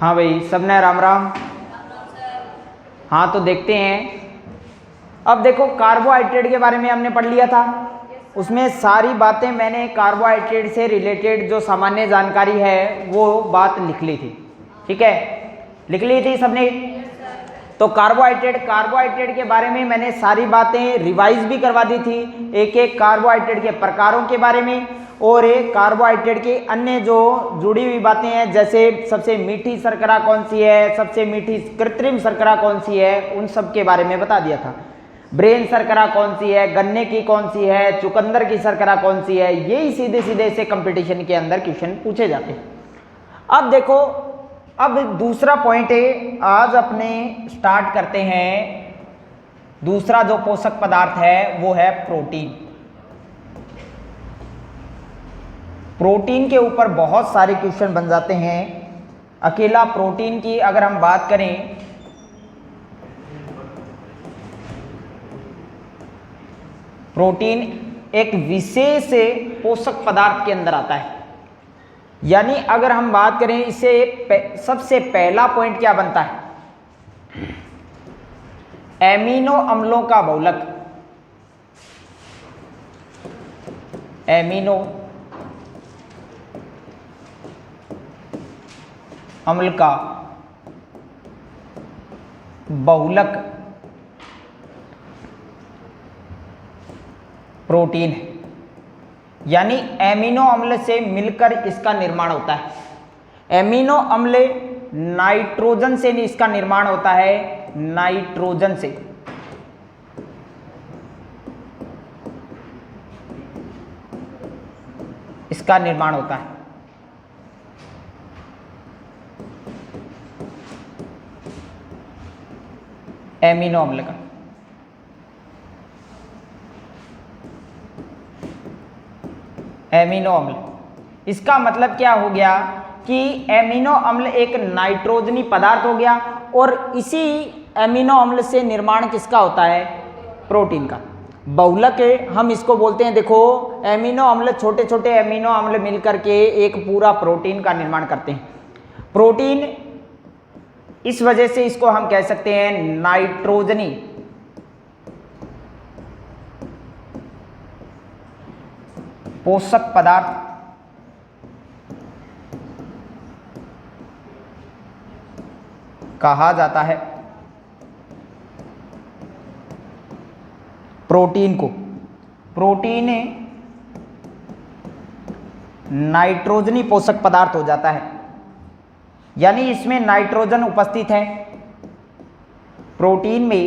हाँ भाई, सबने राम राम। हाँ तो देखते हैं। अब देखो, कार्बोहाइड्रेट के बारे में हमने पढ़ लिया था। उसमें सारी बातें मैंने कार्बोहाइड्रेट से रिलेटेड जो सामान्य जानकारी है वो बात लिख ली थी। ठीक है, लिख ली थी सबने। तो कार्बोहाइड्रेट के बारे में मैंने सारी बातें रिवाइज भी करवा दी थी, एक एक कार्बोहाइड्रेट के प्रकारों के बारे में, और एक कार्बोहाइड्रेट के अन्य जो जुड़ी हुई बातें हैं, जैसे सबसे मीठी शर्करा कौन सी है, सबसे मीठी कृत्रिम शर्करा कौन सी है, उन सब के बारे में बता दिया था। ब्रेन शर्करा कौन सी है, गन्ने की कौन सी है, चुकंदर की शर्करा कौन सी है, यही सीधे सीधे से कंपटीशन के अंदर क्वेश्चन पूछे जाते हैं। अब देखो, अब दूसरा पॉइंट है, आज अपने स्टार्ट करते हैं। दूसरा जो पोषक पदार्थ है वो है प्रोटीन। प्रोटीन के ऊपर बहुत सारे क्वेश्चन बन जाते हैं। अकेला प्रोटीन की अगर हम बात करें, प्रोटीन एक विशेष पोषक पदार्थ के अंदर आता है। यानी अगर हम बात करें इससे सबसे पहला पॉइंट क्या बनता है, एमिनो अम्लों का बहुलक। एमिनो अम्ल का बहुलक प्रोटीन है। यानी एमिनो अम्ल से मिलकर इसका निर्माण होता है। एमिनो अम्ल नाइट्रोजन से इसका निर्माण होता है, नाइट्रोजन से। इसका निर्माण होता है। एमिनो अम्ल का एमिनो अम्ल, इसका मतलब क्या हो गया कि एमिनो अम्ल एक नाइट्रोजनी पदार्थ हो गया, और इसी एमिनो अम्ल से निर्माण किसका होता है, प्रोटीन का। बहुलक हम इसको बोलते हैं। देखो, एमिनो अम्ल, छोटे छोटे एमिनो अम्ल मिलकर के एक पूरा प्रोटीन का निर्माण करते हैं। प्रोटीन, इस वजह से इसको हम कह सकते हैं नाइट्रोजनी पोषक पदार्थ कहा जाता है प्रोटीन को। प्रोटीन नाइट्रोजनी पोषक पदार्थ हो जाता है, यानी इसमें नाइट्रोजन उपस्थित है। प्रोटीन में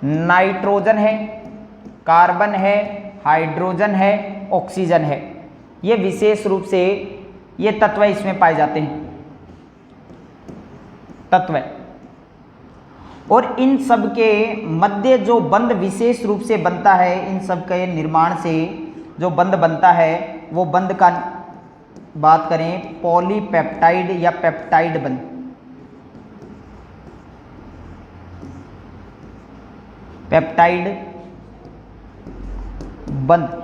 नाइट्रोजन है, कार्बन है, हाइड्रोजन है, ऑक्सीजन है। ये विशेष रूप से ये तत्व इसमें पाए जाते हैं, तत्व। और इन सब के मध्य जो बंध विशेष रूप से बनता है, इन सब के निर्माण से जो बंध बनता है, वो बंध का बात करें पॉलीपेप्टाइड या पेप्टाइड बंध। पेप्टाइड बंध,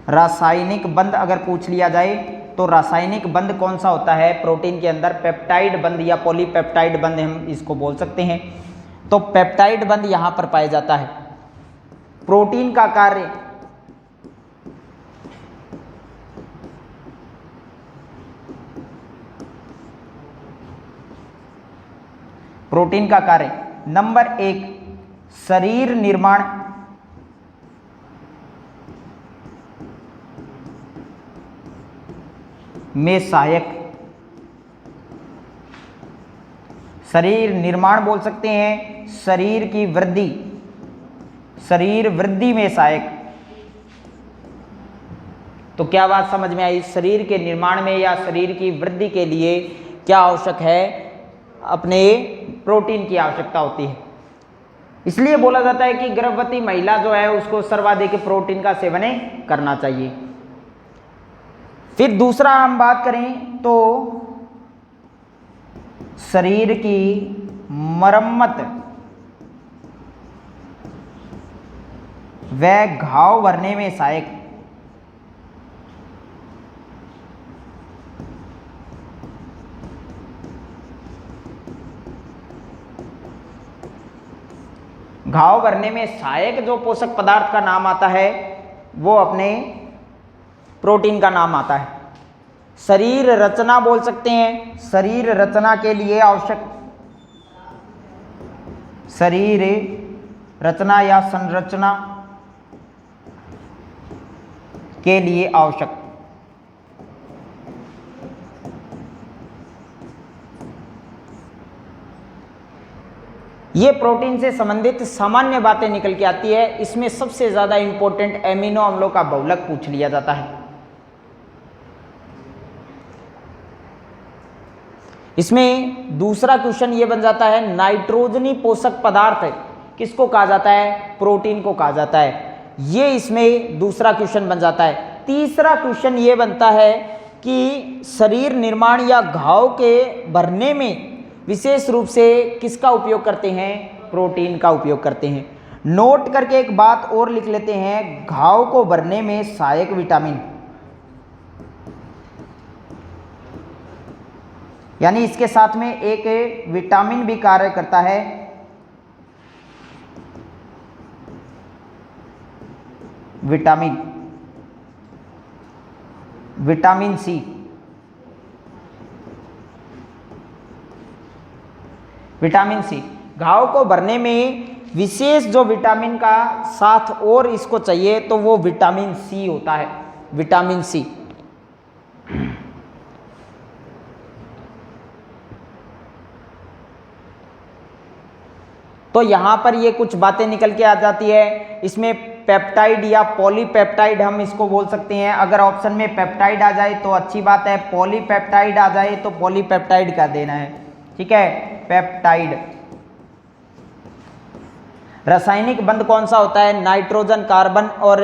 रासायनिक बंध अगर पूछ लिया जाए तो रासायनिक बंध कौन सा होता है प्रोटीन के अंदर, पेप्टाइड बंध या पॉलीपेप्टाइड बंध हम इसको बोल सकते हैं। तो पेप्टाइड बंध यहां पर पाया जाता है। प्रोटीन का कार्य, प्रोटीन का कार्य नंबर 1, शरीर निर्माण। में सहायक, शरीर निर्माण बोल सकते हैं, शरीर की वृद्धि, शरीर वृद्धि में सहायक। तो क्या बात समझ में आई? शरीर के निर्माण में या शरीर की वृद्धि के लिए क्या आवश्यक है, अपने प्रोटीन की आवश्यकता होती है। इसलिए बोला जाता है कि गर्भवती महिला जो है उसको सर्वाधिक प्रोटीन का सेवन करना चाहिए। फिर दूसरा हम बात करें तो शरीर की मरम्मत व घाव भरने में सहायक। घाव भरने में सहायक जो पोषक पदार्थ का नाम आता है वो अपने प्रोटीन का नाम आता है। शरीर रचना बोल सकते हैं, शरीर रचना के लिए आवश्यक, शरीर रचना या संरचना के लिए आवश्यक, ये प्रोटीन से संबंधित सामान्य बातें निकल के आती है। इसमें सबसे ज्यादा इंपॉर्टेंट एमिनो अम्लों का बहुलक पूछ लिया जाता है। इसमें दूसरा क्वेश्चन ये बन जाता है, नाइट्रोजनी पोषक पदार्थ किसको कहा जाता है? प्रोटीन को कहा जाता है। ये इसमें दूसरा क्वेश्चन बन जाता है। तीसरा क्वेश्चन ये बनता है कि शरीर निर्माण या घाव के भरने में विशेष रूप से किसका उपयोग करते हैं? प्रोटीन का उपयोग करते हैं। नोट करके एक बात और लिख लेते हैं, घाव को भरने में सहायक विटामिन, यानी इसके साथ में एक विटामिन भी कार्य करता है, vitamin, vitamin C. Vitamin C घाव को भरने में विशेष जो विटामिन का साथ और इसको चाहिए तो वो विटामिन सी होता है, विटामिन सी। तो यहां पर ये कुछ बातें निकल के आ जाती है। इसमें पेप्टाइड या पॉलीपेप्टाइड हम इसको बोल सकते हैं। अगर ऑप्शन में पेप्टाइड आ जाए तो अच्छी बात है, पॉलीपेप्टाइड आ जाए तो पॉलीपेप्टाइड का देना है, ठीक है। पेप्टाइड रासायनिक बंध कौन सा होता है? नाइट्रोजन, कार्बन और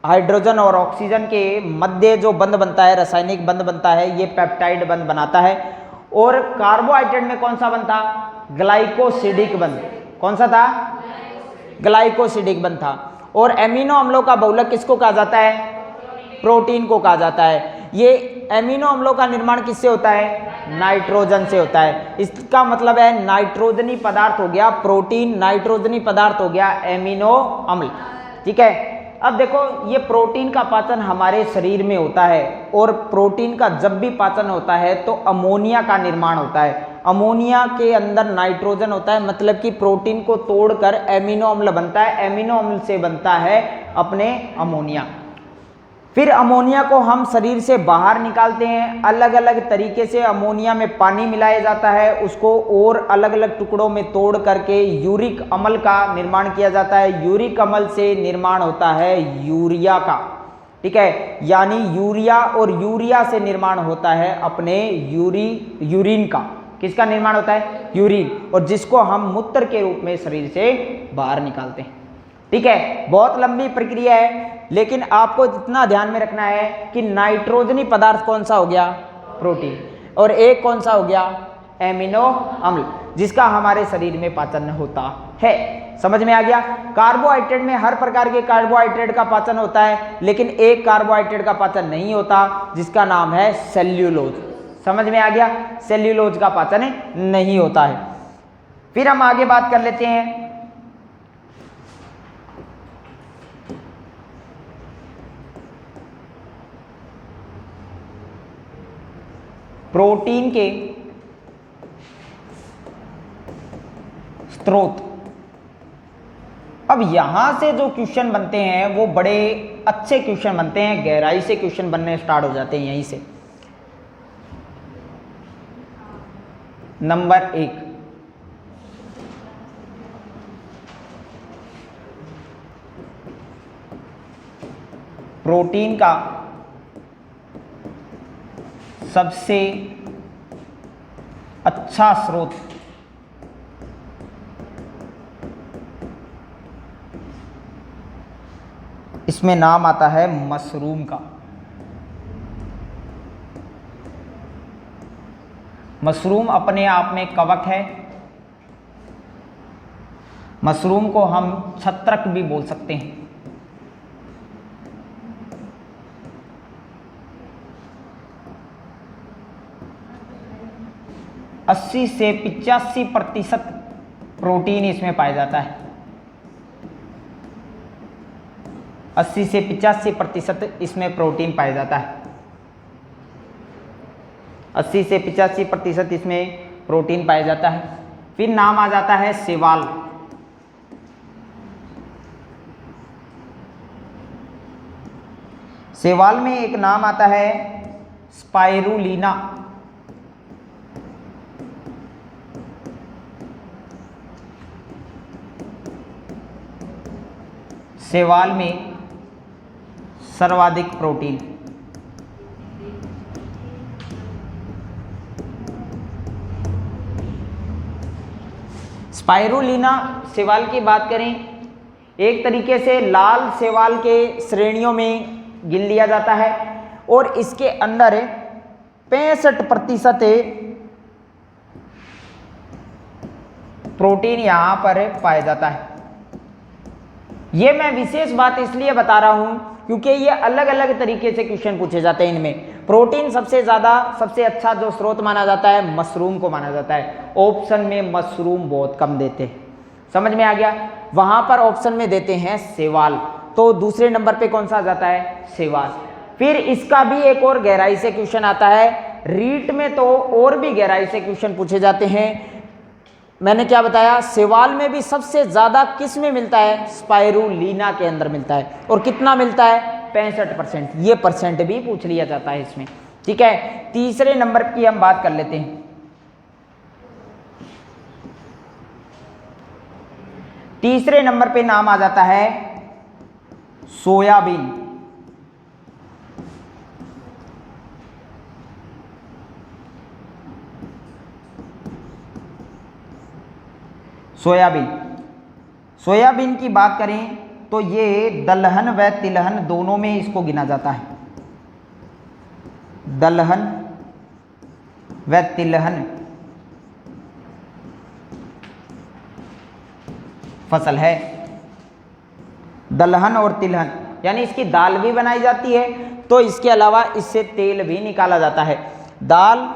हाइड्रोजन और ऑक्सीजन के मध्य जो बंध बनता है, रासायनिक बंध बनता है, ये पेप्टाइड बंध बनाता है। और कार्बोहाइड्रेट में कौन सा बंध था? ग्लाइकोसिडिक बंध। कौन सा था? ग्लाइकोसिडिक बंध था। और एमिनो अम्लों का बहुलक किसको कहा जाता है? प्रोटीन को कहा जाता है। ये एमिनो अम्लों का निर्माण किससे होता है? नाइट्रोजन से होता है। इसका मतलब है नाइट्रोजनी पदार्थ हो गया प्रोटीन, नाइट्रोजनी पदार्थ हो गया एमिनो अम्ल, ठीक है। अब देखो, ये प्रोटीन का पाचन हमारे शरीर में होता है और प्रोटीन का जब भी पाचन होता है तो अमोनिया का निर्माण होता है। अमोनिया के अंदर नाइट्रोजन होता है, मतलब कि प्रोटीन को तोड़कर एमिनो अम्ल बनता है। एमिनो अम्ल से बनता है अपने अमोनिया। फिर अमोनिया को हम शरीर से बाहर निकालते हैं। अलग अलग तरीके से अमोनिया में पानी मिलाया जाता है, उसको और अलग अलग टुकड़ों में तोड़ करके यूरिक अम्ल का निर्माण किया जाता है। यूरिक अम्ल से निर्माण होता है यूरिया का, ठीक है। यानी यूरिया, और यूरिया से निर्माण होता है अपने यूरिन का। किसका निर्माण होता है? यूरिन, और जिसको हम मूत्र के रूप में शरीर से बाहर निकालते हैं, ठीक है। बहुत लंबी प्रक्रिया है, लेकिन आपको इतना ध्यान में रखना है कि नाइट्रोजनी पदार्थ कौन सा हो गया? प्रोटीन। और एक कौन सा हो गया? एमिनो अम्ल, जिसका हमारे शरीर में पाचन होता है। समझ में आ गया? कार्बोहाइड्रेट में हर प्रकार के कार्बोहाइड्रेट का पाचन होता है, लेकिन एक कार्बोहाइड्रेट का पाचन नहीं होता, जिसका नाम है सेल्यूलोज। समझ में आ गया? सेल्यूलोज का पाचन नहीं होता है। फिर हम आगे बात कर लेते हैं प्रोटीन के स्रोत। अब यहां से जो क्वेश्चन बनते हैं वो बड़े अच्छे क्वेश्चन बनते हैं, गहराई से क्वेश्चन बनने स्टार्ट हो जाते हैं यहीं से। नंबर 1, प्रोटीन का सबसे अच्छा स्रोत इसमें नाम आता है मशरूम का। मशरूम अपने आप में कवक है। मशरूम को हम छत्रक भी बोल सकते हैं। अस्सी से 85% प्रोटीन इसमें पाया जाता है। 80 से 85% इसमें प्रोटीन पाया जाता है। 80 से 85% इसमें प्रोटीन पाया जाता है। फिर नाम आ जाता है शैवाल। शैवाल में एक नाम आता है स्पाइरुलिना। शैवाल में सर्वाधिक प्रोटीन। स्पाइरुलिना शैवाल की बात करें, एक तरीके से लाल शैवाल के श्रेणियों में गिन लिया जाता है और इसके अंदर 65% प्रोटीन यहां पर पाया जाता है। ये मैं विशेष बात इसलिए बता रहा हूं क्योंकि ये अलग अलग तरीके से क्वेश्चन पूछे जाते हैं। इनमें प्रोटीन सबसे ज़्यादा सबसे अच्छा जो स्रोत माना जाता है मशरूम को माना जाता है। ऑप्शन में मशरूम बहुत कम देते हैं, समझ में आ गया। वहां पर ऑप्शन में देते हैं शैवाल, तो दूसरे नंबर पे कौन सा आ जाता है, शैवाल। फिर इसका भी एक और गहराई से क्वेश्चन आता है। रीट में तो और भी गहराई से क्वेश्चन पूछे जाते हैं। मैंने क्या बताया, शैवाल में भी सबसे ज़्यादा किस में मिलता है, स्पाइरुलिना के अंदर मिलता है। और कितना मिलता है, 65%। ये परसेंट भी पूछ लिया जाता है इसमें, ठीक है। तीसरे नंबर की हम बात कर लेते हैं। तीसरे नंबर पे नाम आ जाता है सोयाबीन। सोयाबीन, सोयाबीन की बात करें तो ये दलहन व तिलहन दोनों में इसको गिना जाता है। दलहन व तिलहन फसल है। दलहन और तिलहन यानी इसकी दाल भी बनाई जाती है, तो इसके अलावा इससे तेल भी निकाला जाता है। दाल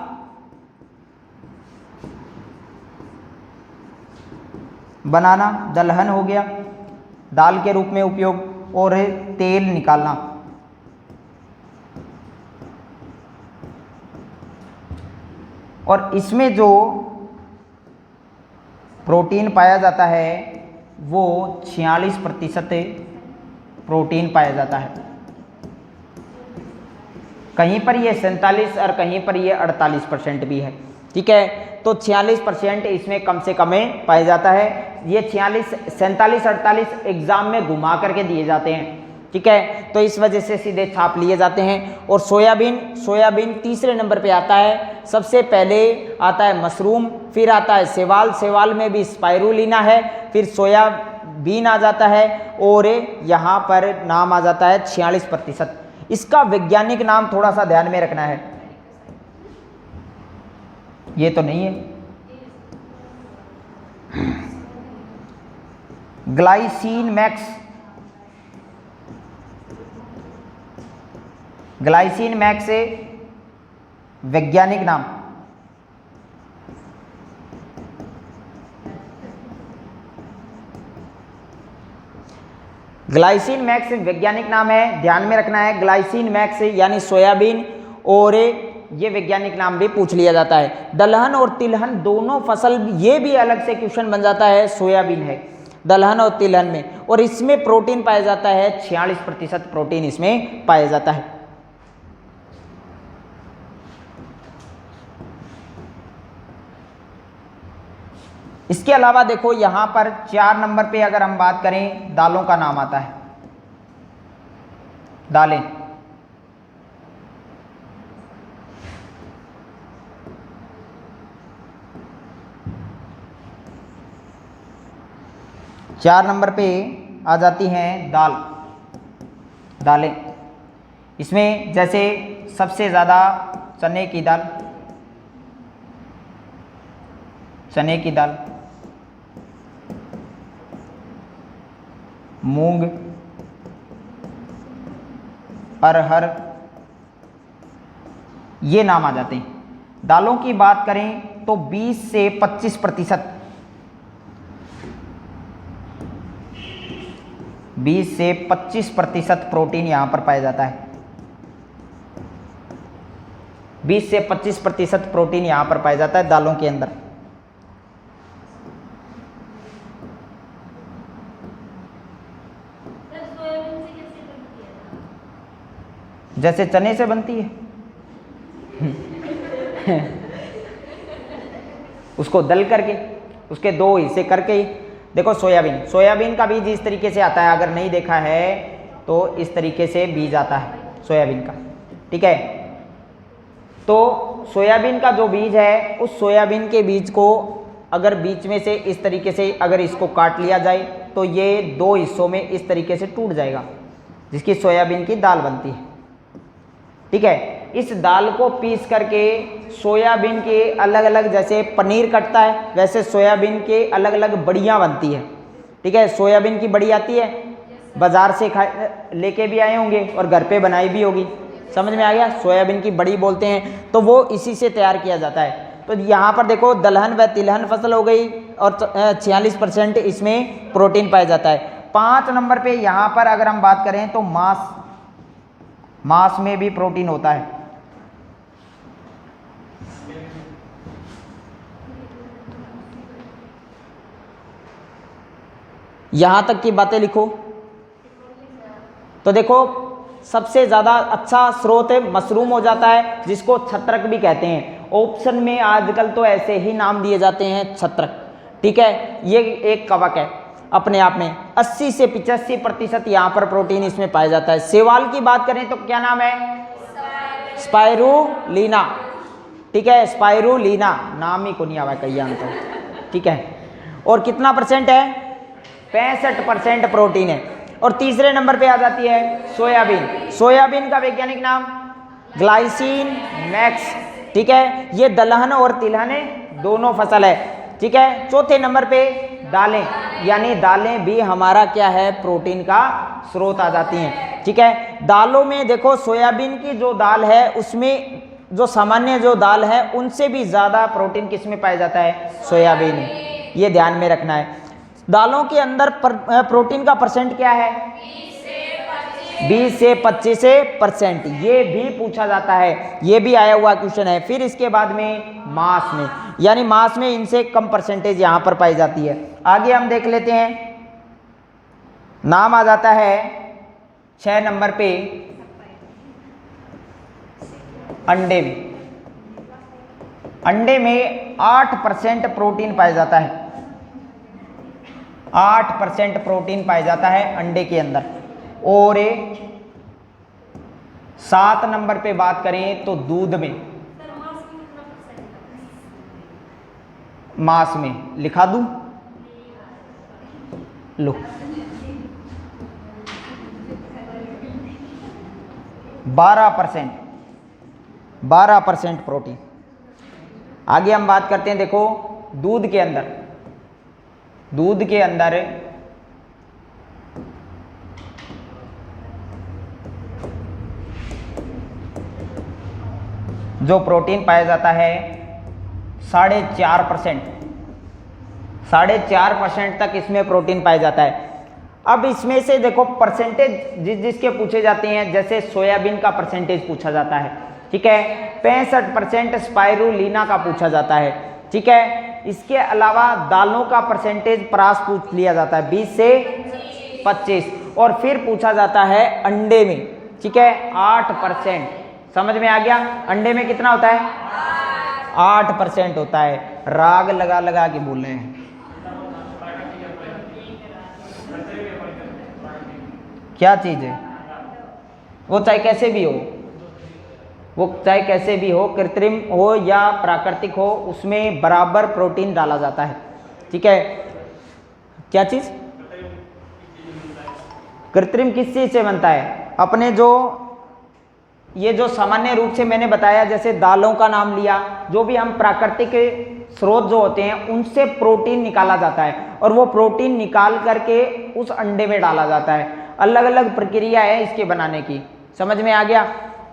बनाना दलहन हो गया, दाल के रूप में उपयोग, और तेल निकालना। और इसमें जो प्रोटीन पाया जाता है वो 46% प्रोटीन पाया जाता है। कहीं पर ये 47 और कहीं पर ये 48% भी है, ठीक है। तो 46% इसमें कम से कम पाया जाता है। ये 46, 47, 48 एग्जाम में घुमा करके दिए जाते हैं, ठीक है। तो इस वजह से सीधे छाप लिए जाते हैं। और सोयाबीन, सोयाबीन तीसरे नंबर पे आता है। सबसे पहले आता है मशरूम, फिर आता है शैवाल, शैवाल में भी स्पाइरुलिना है, फिर सोयाबीन आ जाता है, और यहाँ पर नाम आ जाता है 46%। इसका वैज्ञानिक नाम थोड़ा सा ध्यान में रखना है, ये तो नहीं है। ग्लाइसिन मैक्स, ग्लाइसिन मैक्स से वैज्ञानिक नाम ग्लाइसिन मैक्स वैज्ञानिक नाम है, ध्यान में रखना है। ग्लाइसिन मैक्स यानी सोयाबीन, और ये वैज्ञानिक नाम भी पूछ लिया जाता है। दलहन और तिलहन दोनों फसल, ये भी अलग से क्वेश्चन बन जाता है। सोयाबीन है दलहन और तिलहन में, और इसमें प्रोटीन पाया जाता है 46% प्रोटीन इसमें पाया जाता है। इसके अलावा देखो यहां पर 4 नंबर पे अगर हम बात करें, दालों का नाम आता है। दालें, चार नंबर पे आ जाती हैं दाल, दालें। इसमें जैसे सबसे ज़्यादा चने की दाल, चने की दाल, मूंग, अरहर, ये नाम आ जाते हैं। दालों की बात करें तो 20 से 25% 20 से 25% प्रोटीन यहाँ पर पाया जाता है। 20 से 25% प्रोटीन यहाँ पर पाया जाता है दालों के अंदर। जैसे चने से बनती है उसको दल करके, उसके 2 हिस्से करके ही। देखो सोयाबीन का बीज इस तरीके से आता है, अगर नहीं देखा है तो इस तरीके से बीज आता है सोयाबीन का, ठीक है। तो सोयाबीन का जो बीज है, उस सोयाबीन के बीज को अगर बीच में से इस तरीके से अगर इसको काट लिया जाए तो ये 2 हिस्सों में इस तरीके से टूट जाएगा, जिसकी सोयाबीन की दाल बनती है, ठीक है। इस दाल को पीस करके सोयाबीन के अलग अलग, जैसे पनीर कटता है वैसे सोयाबीन के अलग अलग बड़ियाँ बनती है, ठीक है। सोयाबीन की बड़ी आती है, बाज़ार से लेके भी आए होंगे और घर पे बनाई भी होगी, समझ में आ गया। सोयाबीन की बड़ी बोलते हैं, तो वो इसी से तैयार किया जाता है। तो यहाँ पर देखो दलहन व तिलहन फसल हो गई और 46% इसमें प्रोटीन पाया जाता है। 5 नंबर पे यहाँ पर अगर हम बात करें तो मांस में भी प्रोटीन होता है। यहां तक की बातें लिखो। तो देखो सबसे ज़्यादा अच्छा स्रोत है मशरूम हो जाता है, जिसको छत्रक भी कहते हैं। ऑप्शन में आजकल तो ऐसे ही नाम दिए जाते हैं छत्रक, ठीक है। ये एक कवक है अपने आप में। 80 से 85% यहाँ पर प्रोटीन इसमें पाया जाता है। सेवाल की बात करें तो क्या नाम है? स्पाइरुलिना, ठीक है। स्पाइरुलिना नाम ही को नहीं आवा कहीं तो, ठीक है। और कितना परसेंट है? 65% प्रोटीन है। और तीसरे नंबर पे आ जाती है सोयाबीन। सोयाबीन का वैज्ञानिक नाम ग्लाइसिन मैक्स, ठीक है। ये दलहन और तिलहन दोनों फसल है, ठीक है। चौथे नंबर पे दालें, यानी दालें भी हमारा क्या है? प्रोटीन का स्रोत आ जाती हैं, ठीक है। दालों में देखो सोयाबीन की जो दाल है उसमें जो सामान्य जो दाल है उनसे भी ज़्यादा प्रोटीन किस में पाया जाता है? सोयाबीन में। ये ध्यान में रखना है। दालों के अंदर प्रोटीन का परसेंट क्या है? 20 से 25%। ये भी पूछा जाता है, ये भी आया हुआ क्वेश्चन है। फिर इसके बाद में मांस में, यानी मांस में इनसे कम परसेंटेज यहाँ पर पाई जाती है। आगे हम देख लेते हैं, नाम आ जाता है 6 नंबर पे अंडे में। अंडे में 8% प्रोटीन पाया जाता है। 8% प्रोटीन पाया जाता है अंडे के अंदर। और 7 नंबर पे बात करें तो दूध में, मांस में लिखा दूं? लो 12% प्रोटीन। आगे हम बात करते हैं, देखो दूध के अंदर जो प्रोटीन पाया जाता है 4.5% तक इसमें प्रोटीन पाया जाता है। अब इसमें से देखो परसेंटेज जिसके पूछे जाते हैं, जैसे सोयाबीन का परसेंटेज पूछा जाता है, ठीक है। 65% स्पाइरुलिना का पूछा जाता है, ठीक है। इसके अलावा दालों का परसेंटेज परास पूछ लिया जाता है 20 से 25। और फिर पूछा जाता है अंडे में, ठीक है, 8%। समझ में आ गया? अंडे में कितना होता है? 8% होता है। राग लगा लगा के बोल रहे हैं, क्या चीज है वो? चाहे कैसे भी हो, कृत्रिम हो या प्राकृतिक हो, उसमें बराबर प्रोटीन डाला जाता है, ठीक है। क्या चीज? कृत्रिम किस चीज से बनता है? अपने ये जो सामान्य रूप से मैंने बताया, जैसे दालों का नाम लिया, जो भी हम प्राकृतिक स्रोत जो होते हैं उनसे प्रोटीन निकाला जाता है और वो प्रोटीन निकाल करके उस अंडे में डाला जाता है। अलग अलग प्रक्रिया है इसके बनाने की, समझ में आ गया?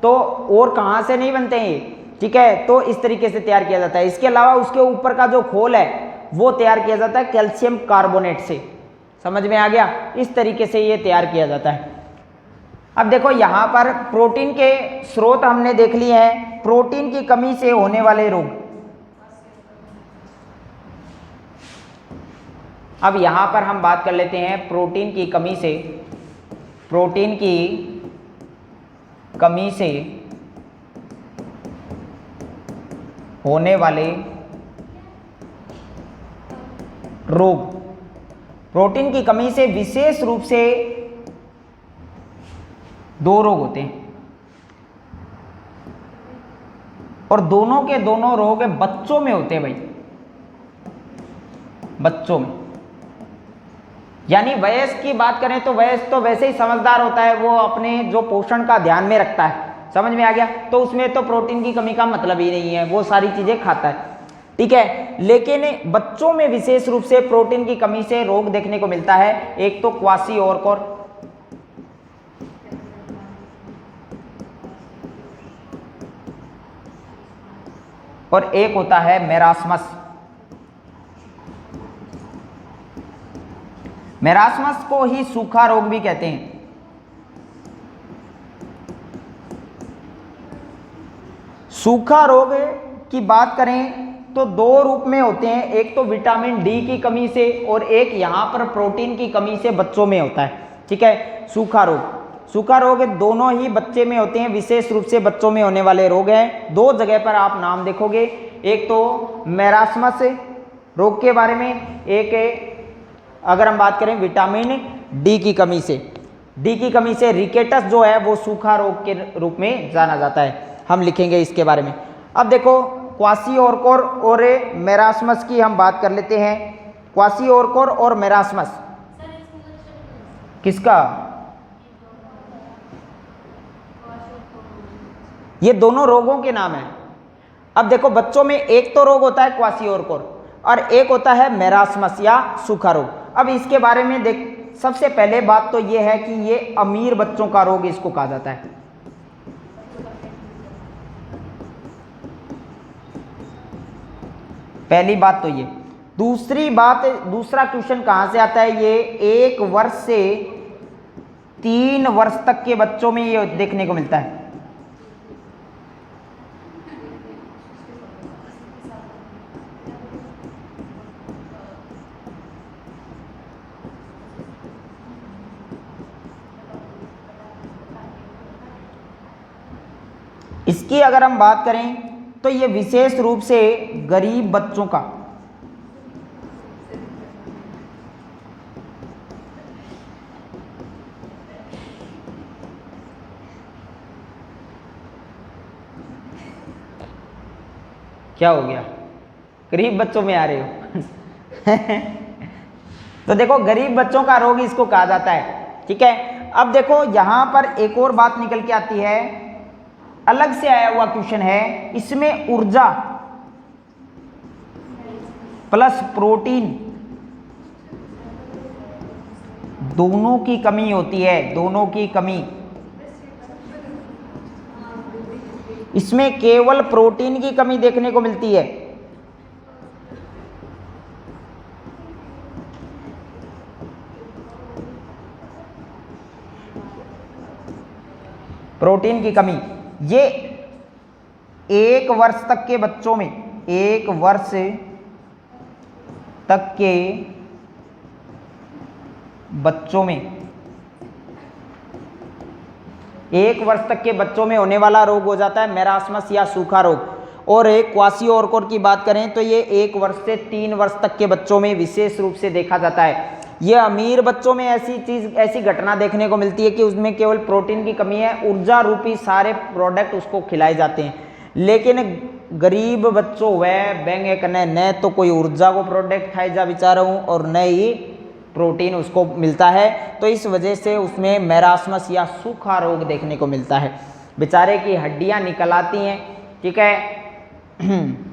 तो और कहाँ से नहीं बनते हैं ये, ठीक है। तो इस तरीके से तैयार किया जाता है। इसके अलावा उसके ऊपर का जो खोल है वो तैयार किया जाता है कैल्शियम कार्बोनेट से, समझ में आ गया? इस तरीके से ये तैयार किया जाता है। अब देखो यहाँ पर प्रोटीन के स्रोत हमने देख लिए हैं। प्रोटीन की कमी से होने वाले रोग, अब यहाँ पर हम बात कर लेते हैं प्रोटीन की कमी से, प्रोटीन की कमी से होने वाले रोग। प्रोटीन की कमी से विशेष रूप से 2 रोग होते हैं और दोनों के दोनों रोग बच्चों में होते हैं भाई, बच्चों में। यानी वयस्क की बात करें तो वयस्क तो वैसे ही समझदार होता है, वो अपने जो पोषण का ध्यान में रखता है, समझ में आ गया? तो उसमें तो प्रोटीन की कमी का मतलब ही नहीं है, वो सारी चीजें खाता है, ठीक है। लेकिन बच्चों में विशेष रूप से प्रोटीन की कमी से रोग देखने को मिलता है। एक तो क्वासिओरकोर, और एक होता है मेरास्मस। मेरास्मस को ही सूखा रोग भी कहते हैं। सूखा रोग की बात करें तो 2 रूप में होते हैं, एक तो विटामिन डी की कमी से और एक यहाँ पर प्रोटीन की कमी से बच्चों में होता है, ठीक है। सूखा रोग दोनों ही बच्चे में होते हैं, विशेष रूप से बच्चों में होने वाले रोग हैं। 2 जगह पर आप नाम देखोगे, एक तो मेरास्मस रोग के बारे में, एक अगर हम बात करें विटामिन डी की कमी से रिकेटस जो है वो सूखा रोग के रूप में जाना जाता है, हम लिखेंगे इसके बारे में। अब देखो क्वासिओरकोर और मेरास्मस की हम बात कर लेते हैं। क्वासिओरकोर और मेरास्मस किसका? ये दोनों रोगों के नाम हैं। अब देखो बच्चों में एक तो रोग होता है क्वासिओरकोर और एक होता है मेरास्मस या सूखा रोग। अब इसके बारे में देख, सबसे पहले बात तो ये है कि ये अमीर बच्चों का रोग इसको कहा जाता है। पहली बात तो ये। दूसरा क्वेश्चन कहां से आता है? ये 1 वर्ष से 3 वर्ष तक के बच्चों में ये देखने को मिलता है। इसकी अगर हम बात करें तो ये विशेष रूप से गरीब बच्चों का, क्या हो गया? गरीब बच्चों में आ रहे हो? तो देखो गरीब बच्चों का रोग इसको कहा जाता है, ठीक है। अब देखो यहां पर एक और बात निकल के आती है, अलग से आया हुआ क्वेश्चन है। इसमें ऊर्जा प्लस प्रोटीन दोनों की कमी होती है, दोनों की कमी। इसमें केवल प्रोटीन की कमी देखने को मिलती है। प्रोटीन की कमी ये 1 वर्ष तक के बच्चों में, 1 वर्ष तक के बच्चों में, 1 वर्ष तक के बच्चों में होने वाला रोग हो जाता है मेरास्मस या सूखा रोग। और एक क्वासिओरकोर की बात करें तो ये 1 वर्ष से 3 वर्ष तक के बच्चों में विशेष रूप से देखा जाता है। ये अमीर बच्चों में ऐसी घटना देखने को मिलती है कि उसमें केवल प्रोटीन की कमी है, ऊर्जा रूपी सारे प्रोडक्ट उसको खिलाए जाते हैं। लेकिन गरीब बच्चों वह बेंगे कने न तो कोई ऊर्जा को प्रोडक्ट खाए जा बेचारा हूँ और न ही प्रोटीन उसको मिलता है, तो इस वजह से उसमें मेरास्मस या सूखा रोग देखने को मिलता है। बेचारे की हड्डियां निकल आती हैं, ठीक है।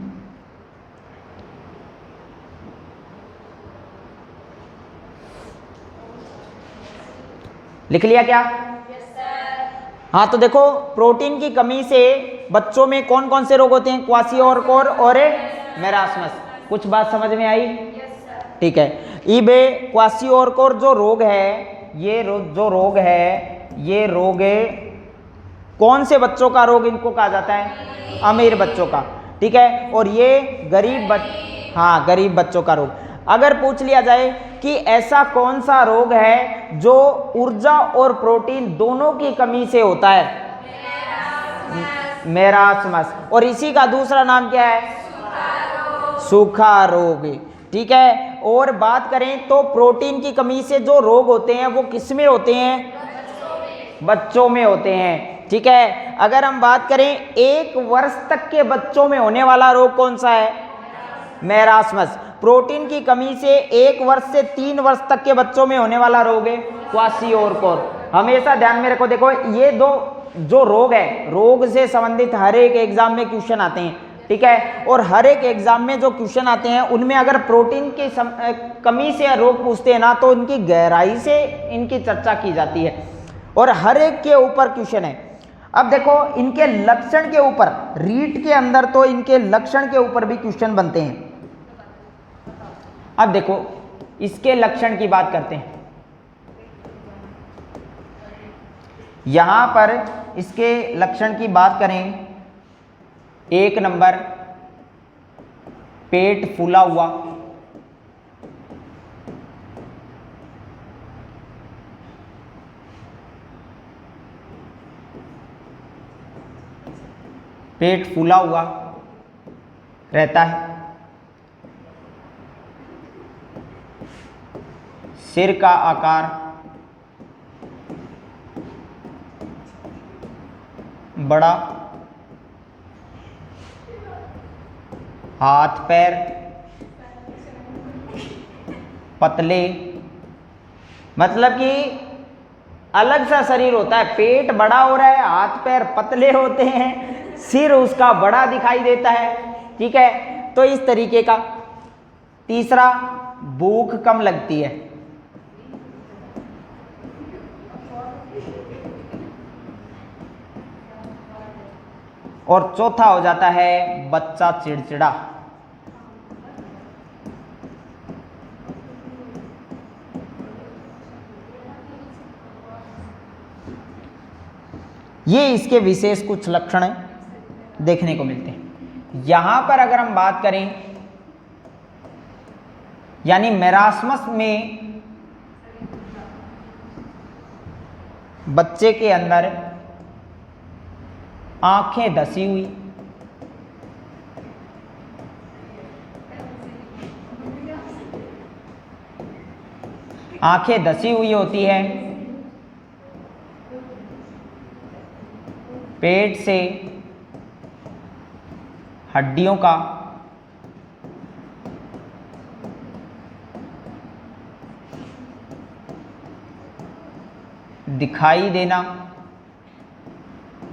लिख लिया क्या? हाँ, तो देखो प्रोटीन की कमी से बच्चों में कौन कौन से रोग होते हैं? क्वासिओरकोर और मेरास्मस। कुछ बात समझ में आई? ठीक है। इबे क्वासियोरकोर जो रोग है, जो रोग है, ये रोग कौन से बच्चों का रोग इनको कहा जाता है? अमीर बच्चों का, ठीक है। और ये गरीब बच्चों का रोग। अगर पूछ लिया जाए कि ऐसा कौन सा रोग है जो ऊर्जा और प्रोटीन दोनों की कमी से होता है? मेरास्मस। और इसी का दूसरा नाम क्या है? सूखा रोग, ठीक है। और बात करें तो प्रोटीन की कमी से जो रोग होते हैं वो किस में होते हैं? बच्चों में होते हैं, ठीक है। अगर हम बात करें 1 वर्ष तक के बच्चों में होने वाला रोग कौन सा है? मेरास्मस। प्रोटीन की कमी से 1 वर्ष से 3 वर्ष तक के बच्चों में होने वाला रोग है क्वासियोरकोर। हमेशा ध्यान में रखो, देखो ये दो जो रोग है, रोग से संबंधित हर एक एग्जाम में क्वेश्चन आते हैं, ठीक है। और हर एक एग्जाम में जो क्वेश्चन आते हैं उनमें अगर प्रोटीन की कमी से रोग पूछते हैं ना, तो उनकी गहराई से इनकी चर्चा की जाती है और हर एक के ऊपर क्वेश्चन है। अब देखो इनके लक्षण के ऊपर, रीट के अंदर तो इनके लक्षण के ऊपर भी क्वेश्चन बनते हैं। अब देखो इसके लक्षण की बात करते हैं। यहां पर इसके लक्षण की बात करें, 1 नंबर पेट फूला हुआ, पेट फूला हुआ रहता है, सिर का आकार बड़ा, हाथ पैर पतले, मतलब कि अलग सा शरीर होता है। पेट बड़ा हो रहा है, हाथ पैर पतले होते हैं, सिर उसका बड़ा दिखाई देता है, ठीक है। तो इस तरीके का। तीसरा, भूख कम लगती है। और चौथा हो जाता है बच्चा चिड़चिड़ा। ये इसके विशेष कुछ लक्षण देखने को मिलते हैं। यहां पर अगर हम बात करें, यानी मेरास्मस में बच्चे के अंदर आंखें धसी हुई, आंखें धसी हुई होती है, पेट से हड्डियों का दिखाई देना,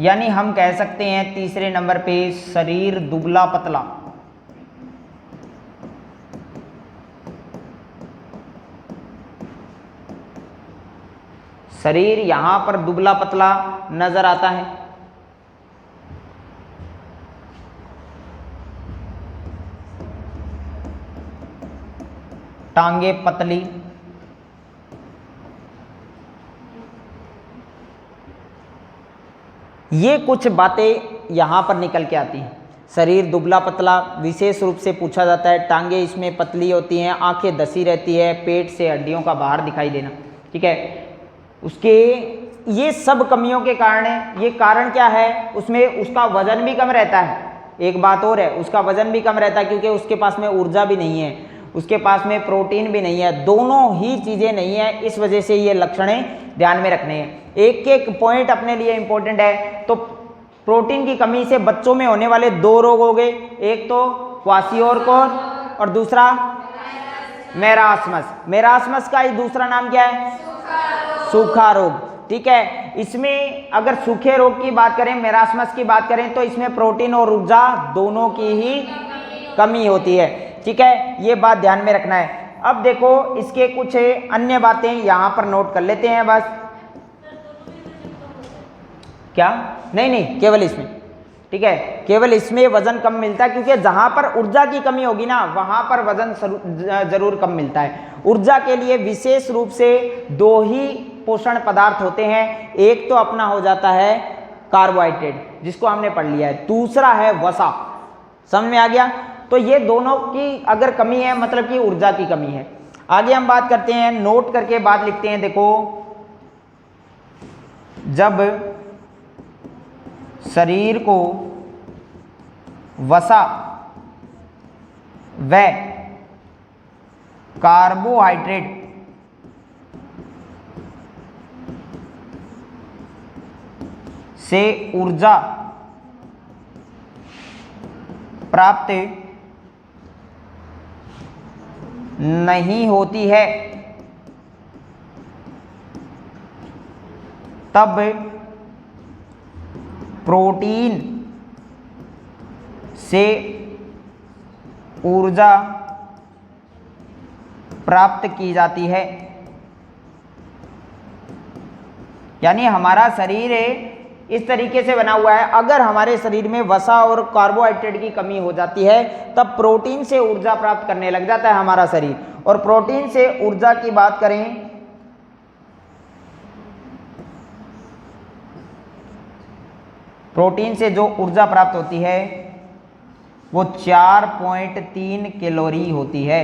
यानी हम कह सकते हैं तीसरे नंबर पे शरीर दुबला पतला। शरीर यहां पर दुबला पतला नजर आता है। टांगे पतली, ये कुछ बातें यहां पर निकल के आती हैं। शरीर दुबला पतला विशेष रूप से पूछा जाता है, टांगे इसमें पतली होती हैं, आंखें धसी रहती है, पेट से हड्डियों का बाहर दिखाई देना, ठीक है। उसके ये सब कमियों के कारण है। ये कारण क्या है? उसमें उसका वजन भी कम रहता है। एक बात और है, उसका वजन भी कम रहता है क्योंकि उसके पास में ऊर्जा भी नहीं है, उसके पास में प्रोटीन भी नहीं है, दोनों ही चीजें नहीं है। इस वजह से ये लक्षणें ध्यान में रखने हैं। एक एक पॉइंट अपने लिए इंपॉर्टेंट है। तो प्रोटीन की कमी से बच्चों में होने वाले 2 रोग हो गए, एक तो क्वासियोरकोर और दूसरा मेरास्मस। मेरास्मस का ही दूसरा नाम क्या है? सूखा रोग, ठीक है। इसमें अगर सूखे रोग की बात करें, मेरास्मस की बात करें, तो इसमें प्रोटीन और ऊर्जा दोनों की ही कमी होती है, ठीक है। ये बात ध्यान में रखना है। अब देखो इसके कुछ अन्य बातें यहां पर नोट कर लेते हैं बस। क्या? नहीं, केवल इसमें ठीक है, केवल इसमें वजन कम मिलता है, क्योंकि जहां पर ऊर्जा की कमी होगी ना वहां पर वजन जरूर कम मिलता है। ऊर्जा के लिए विशेष रूप से दो ही पोषण पदार्थ होते हैं, एक तो अपना हो जाता है कार्बोहाइड्रेट जिसको हमने पढ़ लिया है, दूसरा है वसा। समझ में आ गया? तो ये दोनों की अगर कमी है मतलब कि ऊर्जा की कमी है। आगे हम बात करते हैं, नोट करके बात लिखते हैं। देखो, जब शरीर को वसा व कार्बोहाइड्रेट से ऊर्जा प्राप्त नहीं होती है तब प्रोटीन से ऊर्जा प्राप्त की जाती है। यानी हमारा शरीर इस तरीके से बना हुआ है, अगर हमारे शरीर में वसा और कार्बोहाइड्रेट की कमी हो जाती है तब प्रोटीन से ऊर्जा प्राप्त करने लग जाता है हमारा शरीर। और प्रोटीन से ऊर्जा की बात करें प्रोटीन से जो ऊर्जा प्राप्त होती है वो 4.3 कैलोरी होती है।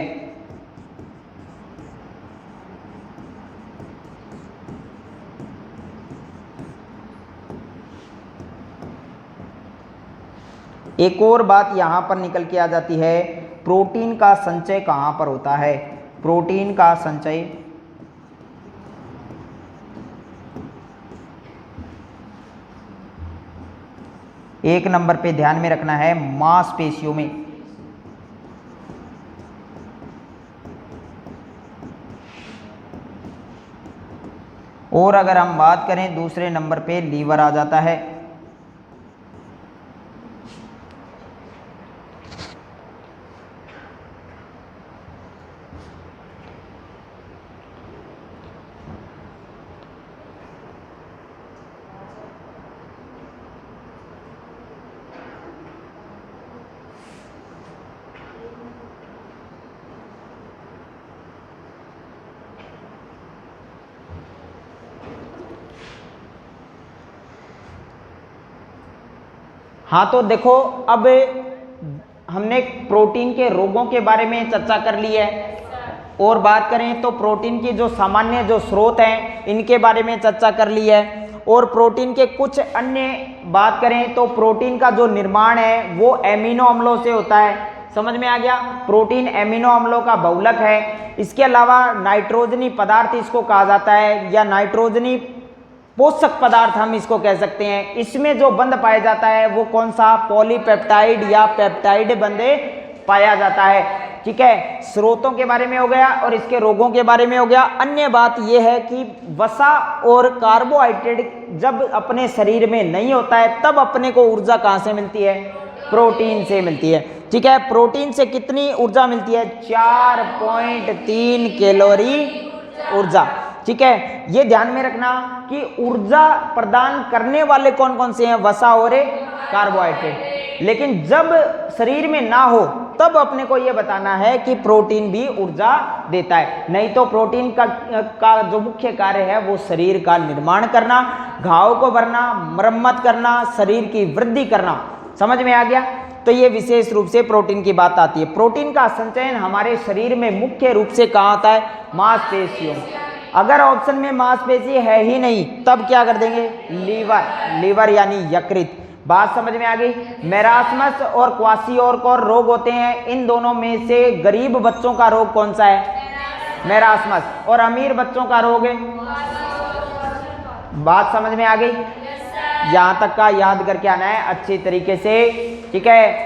एक और बात यहां पर निकल के आ जाती है, प्रोटीन का संचय कहां पर होता है? प्रोटीन का संचय एक नंबर पे ध्यान में रखना है, मांसपेशियों में। और अगर हम बात करें दूसरे नंबर पे लीवर आ जाता है। हाँ, तो देखो अब हमने प्रोटीन के रोगों के बारे में चर्चा कर ली है, और बात करें तो प्रोटीन की जो सामान्य जो स्रोत हैं इनके बारे में चर्चा कर ली है। और प्रोटीन के कुछ अन्य बात करें तो प्रोटीन का जो निर्माण है वो एमिनो अम्लों से होता है। समझ में आ गया? प्रोटीन एमिनो अम्लों का बहुलक है। इसके अलावा नाइट्रोजनी पदार्थ इसको कहा जाता है, या नाइट्रोजनी पोषक पदार्थ हम इसको कह सकते हैं। इसमें जो बंध पाया जाता है वो कौन सा? पॉलीपेप्टाइड या पेप्टाइड बंधे पाया जाता है। ठीक है, स्रोतों के बारे में हो गया और इसके रोगों के बारे में हो गया। अन्य बात यह है कि वसा और कार्बोहाइड्रेट जब अपने शरीर में नहीं होता है तब अपने को ऊर्जा कहां से मिलती है? प्रोटीन से मिलती है। ठीक है, प्रोटीन से कितनी ऊर्जा मिलती है? 4.3 कैलोरी ऊर्जा। ठीक है, ये ध्यान में रखना कि ऊर्जा प्रदान करने वाले कौन कौन से हैं? वसा और कार्बोहाइड्रेट। लेकिन जब शरीर में ना हो तब अपने को यह बताना है कि प्रोटीन भी ऊर्जा देता है। नहीं तो प्रोटीन का जो मुख्य कार्य है वो शरीर का निर्माण करना, घाव को भरना, मरम्मत करना, शरीर की वृद्धि करना। समझ में आ गया? तो ये विशेष रूप से प्रोटीन की बात आती है। प्रोटीन का संचयन हमारे शरीर में मुख्य रूप से कहाँ होता है? मांसपेशियों। अगर ऑप्शन में मांसपेशी है ही नहीं तब क्या कर देंगे? लीवर यानी यकृत। बात समझ में आ गई? मेरास्मस और क्वाशियोरकोर रोग होते हैं, इन दोनों में से गरीब बच्चों का रोग कौन सा है? मेरास्मस। और अमीर बच्चों का रोग है? बात समझ में आ गई? यहां तक का याद करके आना है अच्छी तरीके से। ठीक है,